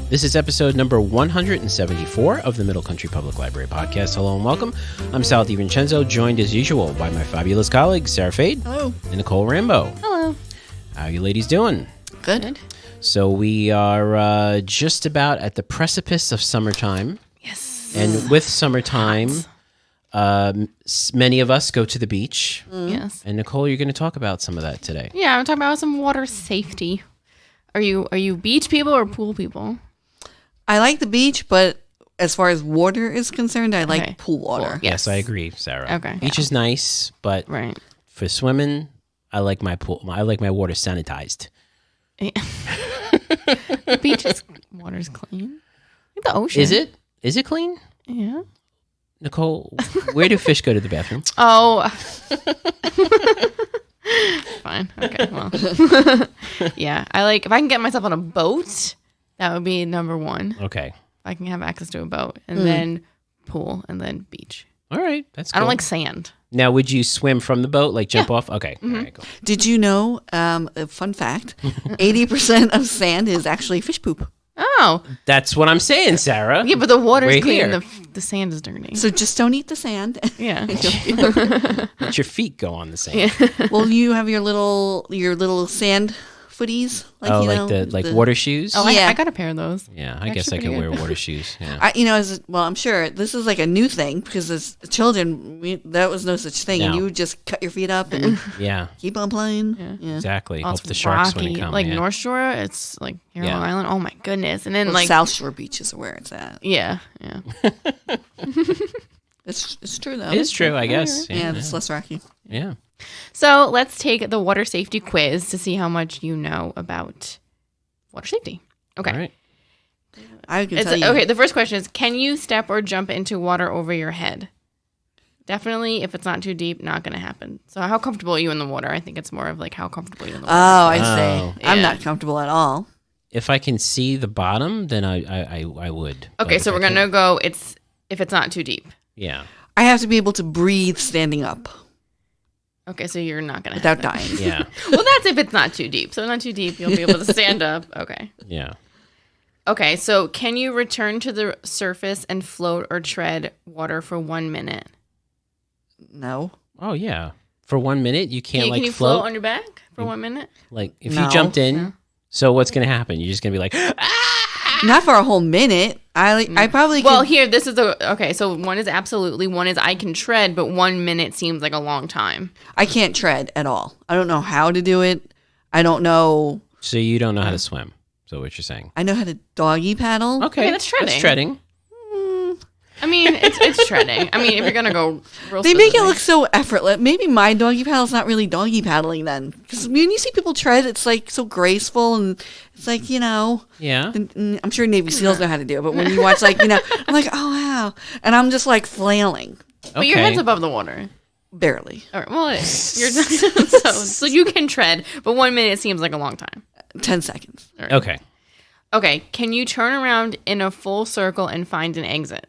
This is episode number 174 of the Middle Country Public Library podcast. Hello and welcome. I'm Sal DiVincenzo, joined as usual by my fabulous colleagues, Sara Fade. Hello. And Nicole Rambo. Hello. How are you ladies doing? Good. So we are just about at the precipice of summertime. Yes. And with summertime, many of us go to the beach. Yes. And Nicole, you're going to talk about some of that today. Yeah, I'm talking about some water safety. Are you beach people or pool people? I like the beach, but as far as water is concerned, I like pool water. Pool. Yes, I agree, Sarah. Okay. Beach is nice, but Right. for swimming, I like my pool. I like my water sanitized. Yeah. The beach water's clean. Like the ocean. Is it? Is it clean? Yeah. Nicole, where do fish go to the bathroom? Oh. Fine. Okay. Well. Yeah. I like if I can get myself on a boat, that would be number one. Okay. If I can have access to a boat, and then pool, and then beach. All right. That's cool. I don't like sand. Now, would you swim from the boat, like jump off? Okay. Mm-hmm. All right, cool. Did you know, a fun fact, 80% of sand is actually fish poop. Oh. That's what I'm saying, Sarah. Yeah, but the water's We're clean. here. The sand is dirty. So just don't eat the sand. Yeah. Let your feet go on the sand. Well, you have your little sand footies. Like, Oh, you like know, the water shoes? Oh, Yeah. I got a pair of those. Yeah, I guess I Actually could pretty wear good. water shoes. Yeah. I'm sure this is like a new thing because as children, that was no such thing. And No. you would just cut your feet up and Yeah, keep on playing. Yeah. exactly. Oh, Hope it's the sharks when rocky. they come. Like yeah. North Shore, it's like here on Yeah. Long Island. Oh my goodness! And then Well, like South Shore beaches are where it's at. yeah. It's true though. It is true, I guess. Yeah, it's less rocky. Yeah. So let's take the water safety quiz to see how much you know about water safety. Okay. All right. I can tell you. Okay. The first question is: can you step or jump into water over your head? Definitely, if it's not too deep, not going to happen. So, how comfortable are you in the water? I think it's more of like how comfortable are you in the water. Oh, I Oh. see. I'm Yeah. not comfortable at all. If I can see the bottom, then I would. But Okay, if so I we're gonna can't- go. If it's not too deep. Yeah. I have to be able to breathe standing up Okay, so you're not gonna without have dying. Yeah. Well, that's if it's not too deep. So not too deep, you'll be able to stand up. Okay. Yeah. Okay, so can you return to the surface and float or tread water for 1 minute? No. Oh yeah. For 1 minute, you can't Can you float. float on your back for 1 minute? Like if No. you jumped in, No. so what's gonna happen? You're just gonna be like, Not for a whole minute. I probably Well, could, here, this is okay, so one is absolutely, one is I can tread, but 1 minute seems like a long time. I can't tread at all. I don't know how to do it. I don't know. so you don't know how to swim. So what you're saying? I know how to doggy paddle. Okay, that's treading. That's treading. I mean, it's treading. I mean, if you're going to go real They make it specific. look so effortless. Maybe my doggy paddle's not really doggy paddling then. Because when you see people tread, it's like so graceful and it's like, you know. Yeah. And I'm sure Navy SEALs know how to do it. But when you watch like, you know, I'm like, oh, wow. And I'm just like flailing. But your head's above the water. Barely. All right, well, you're so you can tread, but 1 minute seems like a long time. 10 seconds. Okay. Okay, can you turn around in a full circle and find an exit?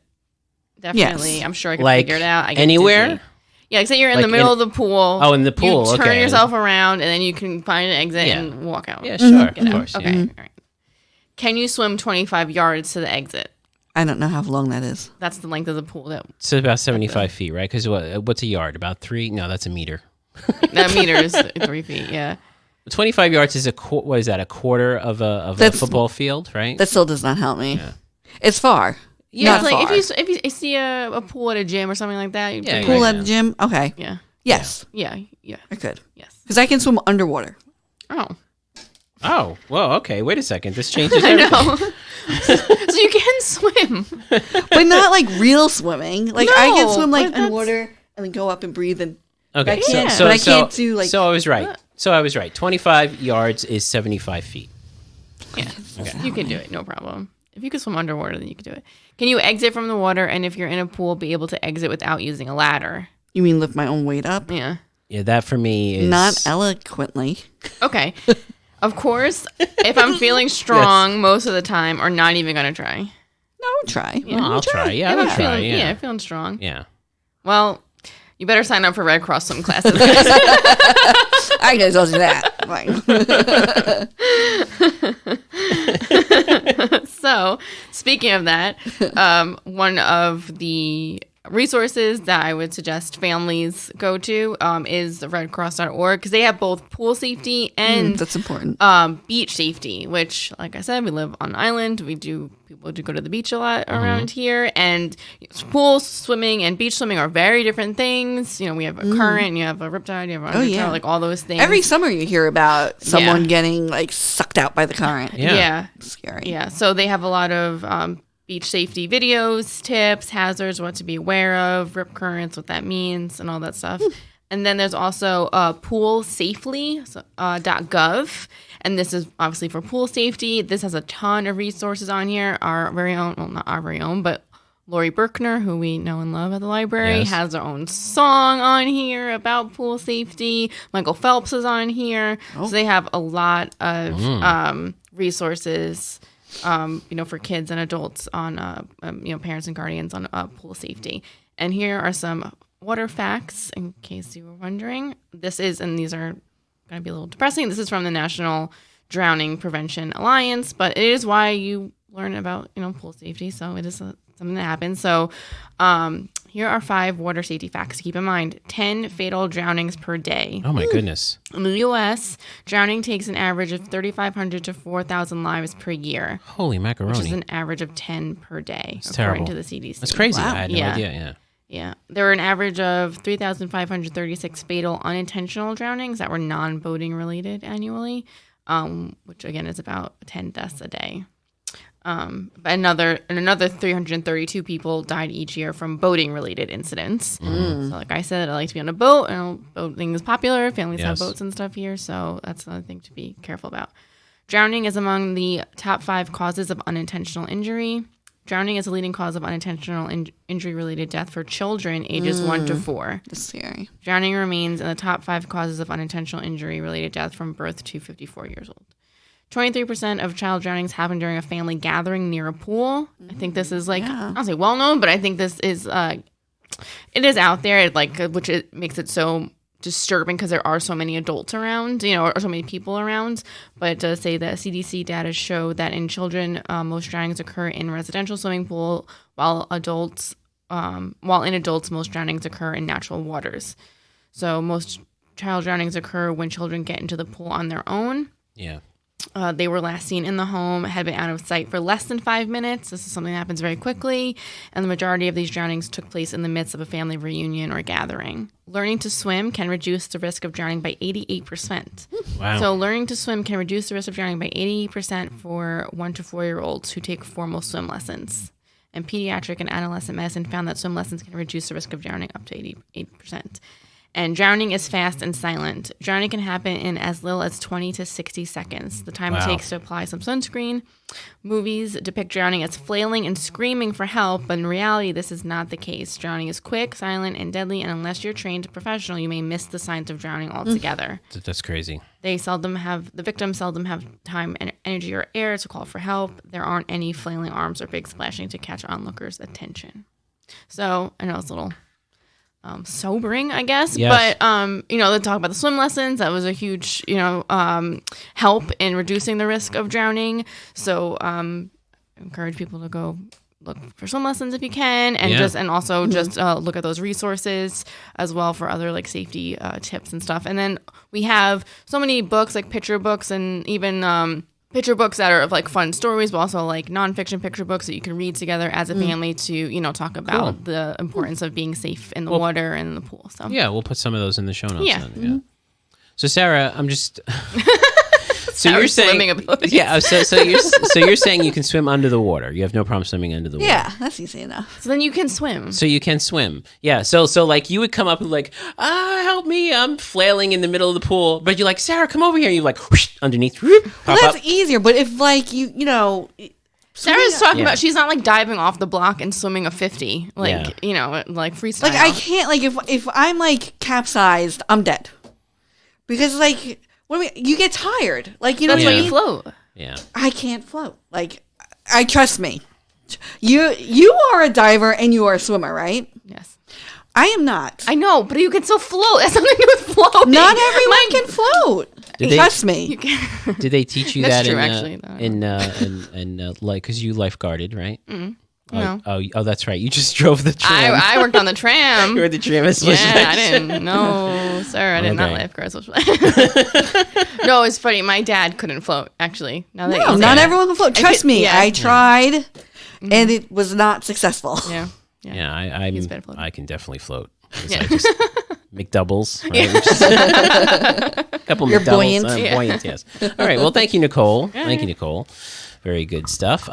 Definitely. Yes. I'm sure I can Like figure it out. I get anywhere? dizzy. Yeah, like say you're in Like the middle in- of the pool. Oh, in the pool, You turn okay. yourself around, and then you can find an exit Yeah. and walk out. Yeah, sure. Get Of out. course. Okay. Yeah. All right. Can you swim 25 yards to the exit? I don't know how long that is. That's the length of the pool. It's about 75 feet, right? Because what's a yard? About 3? No, that's a meter. That meter is 3 feet. Yeah. 25 yards is what is that? A quarter of a That's- football field, right? That still does not help me. Yeah. It's far. Yeah, Not it's like far. if you see a pool at a gym or something like that. You Yeah, do- Pool yeah. at the gym? Okay. Yeah. Yes. Yeah. I could. Yes. Because I can swim underwater. Oh. Oh, well, okay. Wait a second. This changes I everything. know. So you can swim. But not like real swimming. Like I can No, swim like but that's- underwater and then go up and breathe and Okay, I can't- so but I can't do, like- So I was right. 25 yards is 75 feet. Yeah. You can do it. No problem. If you can swim underwater, then you can do it. Can you exit from the water? And if you're in a pool, be able to exit without using a ladder? you mean lift my own weight up? Yeah. Yeah, that for me is Not eloquently. Okay. Of course, if I'm feeling strong most of the time, or not even going to try. No, try. Oh, I'll try. Yeah, If I'll I'm try. feeling, Yeah. feeling strong. Yeah. Well, you better sign up for Red Cross swim classes. I guess I'll do that. Fine. So, speaking of that, one of the resources that I would suggest families go to is the redcross.org, because they have both pool safety and that's important. beach safety, which, like I said, we live on an island. People do go to the beach a lot around here, and pool swimming and beach swimming are very different things. We have a current, you have a riptide, you have an undertow, like all those things. Every summer you hear about someone getting like sucked out by the current. Yeah. It's scary. Yeah. So they have a lot of beach safety videos, tips, hazards, what to be aware of, rip currents, what that means, and all that stuff. And then there's also poolsafely.gov, and this is obviously for pool safety. This has a ton of resources on here. Our very own, well, not our very own, but Lori Berkner, who we know and love at the library, has her own song on here about pool safety. Michael Phelps is on here. So they have a lot of resources for kids and adults on, parents and guardians on pool safety. And here are some water facts, in case you were wondering. These are going to be a little depressing. This is from the National Drowning Prevention Alliance, but it is why you learn about, pool safety. So it is something that happens. So here are 5 water safety facts to keep in mind. 10 fatal drownings per day. Oh, my goodness. In the U.S., drowning takes an average of 3,500 to 4,000 lives per year. Holy macaroni. Which is an average of 10 per day, It's according terrible. to the CDC. That's crazy. Wow. I had no idea, Yeah. There were an average of 3,536 fatal unintentional drownings that were non-boating related annually, which, again, is about 10 deaths a day. But another 332 people died each year from boating-related incidents. So, like I said, I like to be on a boat. Boating is popular. Families have boats and stuff here, so that's another thing to be careful about. Drowning is among the top 5 causes of unintentional injury. Drowning is a leading cause of unintentional injury-related death for children ages 1 to 4. That's scary. Drowning remains in the top 5 causes of unintentional injury-related death from birth to 54 years old. 23% of child drownings happen during a family gathering near a pool. I think this is I don't say well known, but I think this is it is out there, which it makes it so disturbing because there are so many adults around, or so many people around. But it does say that CDC data show that in children, most drownings occur in residential swimming pool, while in adults, most drownings occur in natural waters. So most child drownings occur when children get into the pool on their own. Yeah. They were last seen in the home, had been out of sight for less than 5 minutes. This is something that happens very quickly. And the majority of these drownings took place in the midst of a family reunion or gathering. Learning to swim can reduce the risk of drowning by 88%. Wow. So learning to swim can reduce the risk of drowning by 80% for 1 to 4-year-olds who take formal swim lessons. And pediatric and adolescent medicine found that swim lessons can reduce the risk of drowning up to 88%. And drowning is fast and silent. Drowning can happen in as little as 20 to 60 seconds, the time it takes to apply some sunscreen. Movies depict drowning as flailing and screaming for help, but in reality, this is not the case. Drowning is quick, silent, and deadly, and unless you're trained professional, you may miss the signs of drowning altogether. That's crazy. The victims seldom have time, and energy, or air to call for help. There aren't any flailing arms or big splashing to catch onlookers' attention. So, I know it's a little sobering, I guess. Yes. But, they talk about the swim lessons. That was a huge, help in reducing the risk of drowning. So, encourage people to go look for swim lessons if you can, and just look at those resources as well for other safety tips and stuff. And then we have so many books, picture books, and even picture books that are of fun stories, but also nonfiction picture books that you can read together as a family to talk about the importance of being safe in the water and in the pool. So we'll put some of those in the show notes. Yeah. Then. Yeah. So Sarah, I'm just. So Our you're saying, swimming abilities. So you're saying you can swim under the water. You have no problem swimming under the water. Yeah, that's easy enough. So then you can swim. So you can swim. Yeah. So you would come up and help me. I'm flailing in the middle of the pool. But you're like, Sarah, come over here. And you whoosh, underneath. Whoop, pop Well, that's up. easier. But if Sarah's talking about she's not diving off the block and swimming a 50, freestyle. I can't if I'm capsized, I'm dead. Because you get tired. That's why you float. Yeah. I can't float. I trust me. You are a diver and you are a swimmer, right? Yes. I am not. I know, but you can still float. That's something to do with floating. Not everyone can float. Trust me. Did they teach you That's that true, actually, in like, because you lifeguarded, right? Mm-hmm. Oh, oh, that's right. You just drove the tram. I worked on the tram. You were the tram. I didn't know, sir. I did not lifeguard. No, it's funny. My dad couldn't float, actually. Not everyone can float. Trust me. I tried, and it was not successbull. Yeah. I can definitely float. I just McDoubles, right? A couple You're McDoubles. buoyant. Buoyant, yes. All right. Well, thank you, Nicole. Thank you, Nicole. Very good stuff.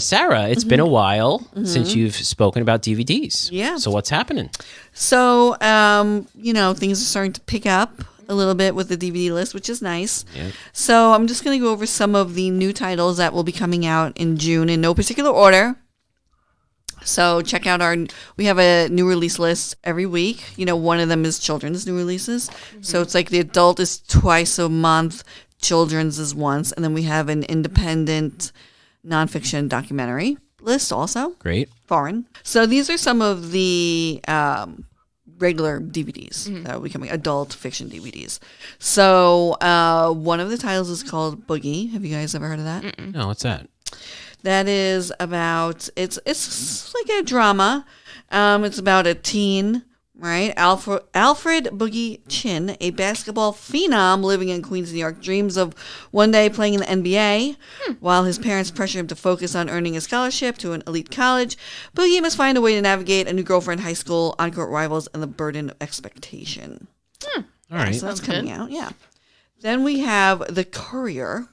Sarah, it's been a while since you've spoken about DVDs. Yeah. So what's happening? So, things are starting to pick up a little bit with the DVD list, which is nice. Yeah. So I'm just going to go over some of the new titles that will be coming out in June in no particular order. So check out we have a new release list every week. One of them is children's new releases. So it's like the adult is twice a month, children's is once, and then we have an independent nonfiction documentary list also. Great. Foreign. So these are some of the regular DVDs that will be coming, adult fiction DVDs. So one of the titles is called Boogie. Have you guys ever heard of that? Mm-mm. No, what's that? That is about, it's like a drama. It's about a teen, right? Alfred Boogie Chin, a basketball phenom living in Queens, New York, dreams of one day playing in the NBA. While his parents pressure him to focus on earning a scholarship to an elite college, Boogie must find a way to navigate a new girlfriend, high school, on-court rivals, and the burden of expectation. All right. So that's coming out, yeah. Then we have The Courier.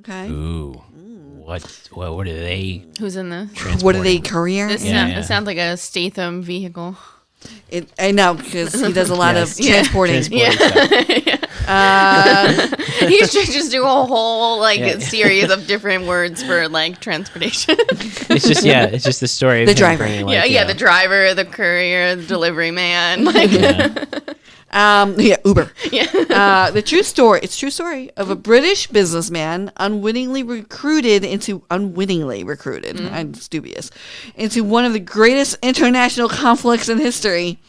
Okay. Ooh. What are they? Who's in this? What are they, Courier? This sounds like a Statham vehicle. I know, because he does a lot of transporting. He should just do a whole series of different words for transportation. It's just the story of the driver. The driver, the courier, the delivery man. Uber. Yeah. The true story. It's a true story of a British businessman unwittingly recruited. It's dubious, into one of the greatest international conflicts in history,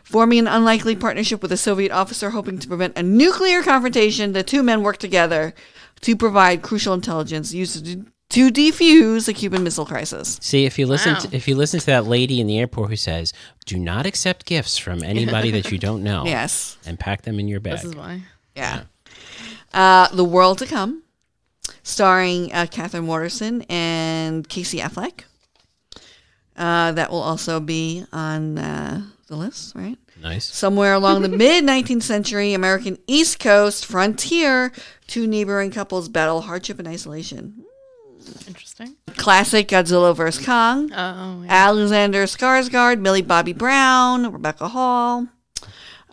forming an unlikely partnership with a Soviet officer hoping to prevent a nuclear confrontation. The two men work together to provide crucial intelligence used to defuse the Cuban Missile Crisis. See, if you listen to that lady in the airport who says, "Do not accept gifts from anybody that you don't know." Yes. And pack them in your bag. This is why. Yeah. The World to Come, starring Catherine Waterson and Casey Affleck. That will also be on the list, right? Nice. Somewhere along the mid-19th century, American East Coast frontier, two neighboring couples battle hardship and isolation. Interesting. Classic Godzilla vs. Kong. Oh, yeah. Alexander Skarsgård, Millie Bobby Brown, Rebecca Hall.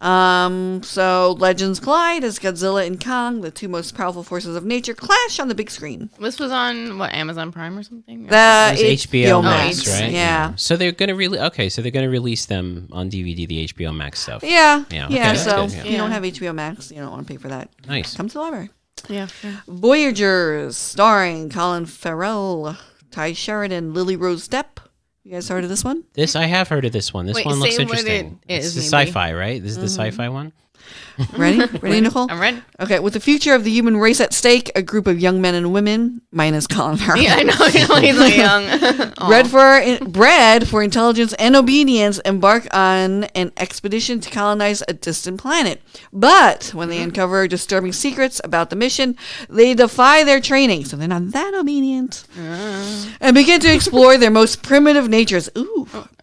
So Legends collide as Godzilla and Kong, the two most powerful forces of nature, clash on the big screen. This was on Amazon Prime or something? The HBO Max, right? Yeah. So they're gonna release them on DVD, the HBO Max stuff. Yeah. Okay, So good, if you don't have HBO Max, you don't want to pay for that. Nice. Come to the library. Yeah, sure. Voyagers, starring Colin Farrell, Ty Sheridan, Lily Rose Depp. You guys heard of this one? I have heard of this one. This one looks interesting. It's the sci-fi, right? This is the sci-fi one? Ready, Nicole? I'm ready. Okay, with the future of the human race at stake, a group of young men and women, minus Colin Farrell. Yeah, I know. He's like young. bred for intelligence and obedience, embark on an expedition to colonize a distant planet. But when they uncover disturbing secrets about the mission, they defy their training, so they're not that obedient, and begin to explore their most primitive natures.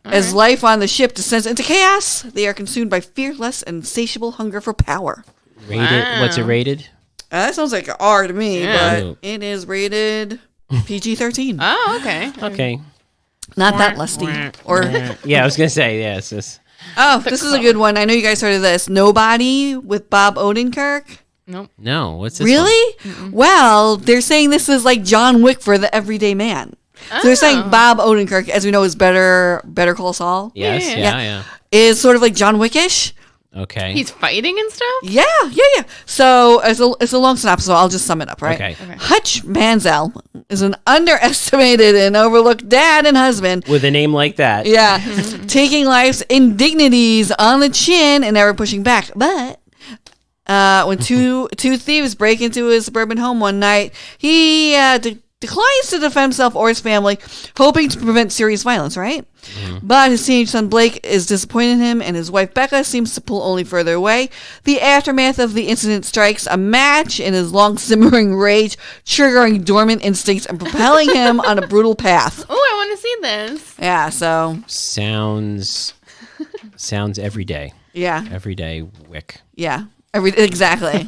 As life on the ship descends into chaos, they are consumed by fearless and insatiable hunger for power. Rated? Wow. What's it rated? That sounds like an R to me, but it is rated PG-13. Oh, okay. Okay. Not that lusty. Or yeah, I was gonna say yes. This is a good one. I know you guys heard of this. Nobody with Bob Odenkirk. Nope. No. What's this? Really? Well, they're saying this is like John Wick for the everyday man. So they're saying Bob Odenkirk, as we know, is Better Call Saul. Yes. Yeah. Is sort of like John Wickish. Okay. He's fighting and stuff? Yeah. So it's a long synopsis, so I'll just sum it up, right? Okay. Hutch Manziel is an underestimated and overlooked dad and husband. With a name like that. Yeah. Taking life's indignities on the chin and never pushing back. But When two thieves break into his suburban home one night, he declines to defend himself or his family, hoping to prevent serious violence, right? Mm-hmm. But his teenage son Blake is disappointed in him, and his wife Becca seems to pull only further away. The aftermath of the incident strikes a match in his long simmering rage, triggering dormant instincts and propelling him on a brutal path. Oh, I want to see this. Yeah, so... Sounds everyday. Yeah. Everyday Wick. Yeah, exactly.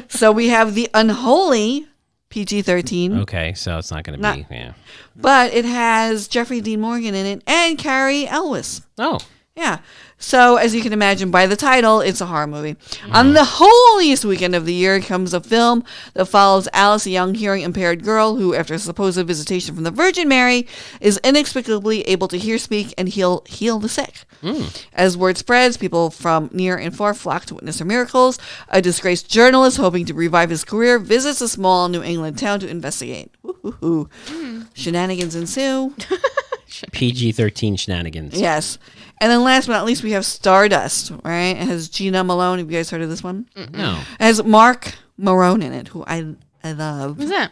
So we have The Unholy... PG-13. Okay, so it's not going to be, yeah. But it has Jeffrey Dean Morgan in it and Carrie Elwes. Oh. Yeah. So, as you can imagine by the title, it's a horror movie. On the holiest weekend of the year comes a film that follows Alice, a young hearing-impaired girl who, after a supposed visitation from the Virgin Mary, is inexplicably able to hear, speak, and heal the sick. As word spreads, people from near and far flock to witness her miracles. A disgraced journalist hoping to revive his career visits a small New England town to investigate. Shenanigans ensue. PG-13 shenanigans. Yes. And then last but not least, we have Stardust, right? It has Gina Malone. Have you guys heard of this one? No. It has Mark Marone in it, who I love. Who's that?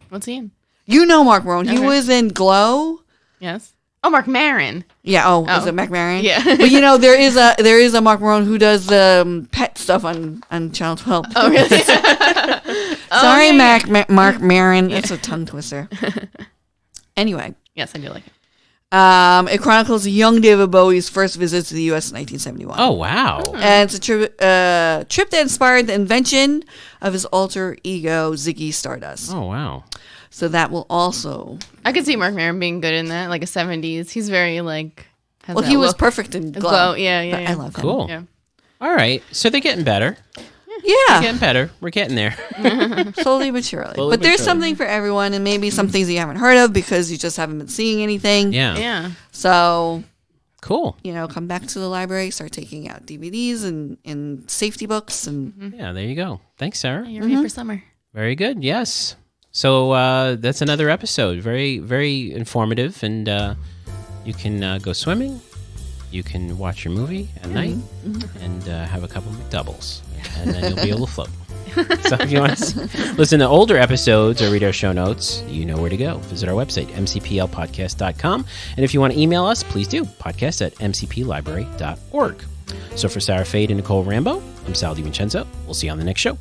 What's he in? You know Mark Marone. Okay. He was in Glow. Yes. Oh, Mark Maron. Yeah. Is it Mark Maron? Yeah. But you know, there is a Mark Marone who does the pet stuff on Channel 12. Oh, really? Sorry, Mark Maron. It's a tongue twister. Anyway. Yes, I do like it. It chronicles young David Bowie's first visit to the U.S. in 1971. Oh, wow. And it's a trip that inspired the invention of his alter ego, Ziggy Stardust. Oh, wow. So that will also... I could see Mark Maron being good in that, like a 70s. He's very, like... Well, he was perfect in Glow. Yeah. I love him. Cool. Yeah. All right. So they're getting better. Yeah. They're getting better. We're getting there. Slowly but surely. But there's something for everyone, and maybe some things that you haven't heard of because you just haven't been seeing anything. Yeah. Yeah. So... Cool. Come back to the library, start taking out DVDs and safety books. And Yeah, there you go. Thanks, Sarah. You're ready for summer. Very good. Yes. So that's another episode. Very, very informative. And you can go swimming. You can watch your movie at night and have a couple of McDoubles. And then you'll be able to float. So if you want to listen to older episodes or read our show notes, you know where to go. Visit our website, mcplpodcast.com. And if you want to email us, please do. podcast@mcplibrary.org. So for Sarah Fade and Nicole Rambo, I'm Sal DiVincenzo. We'll see you on the next show.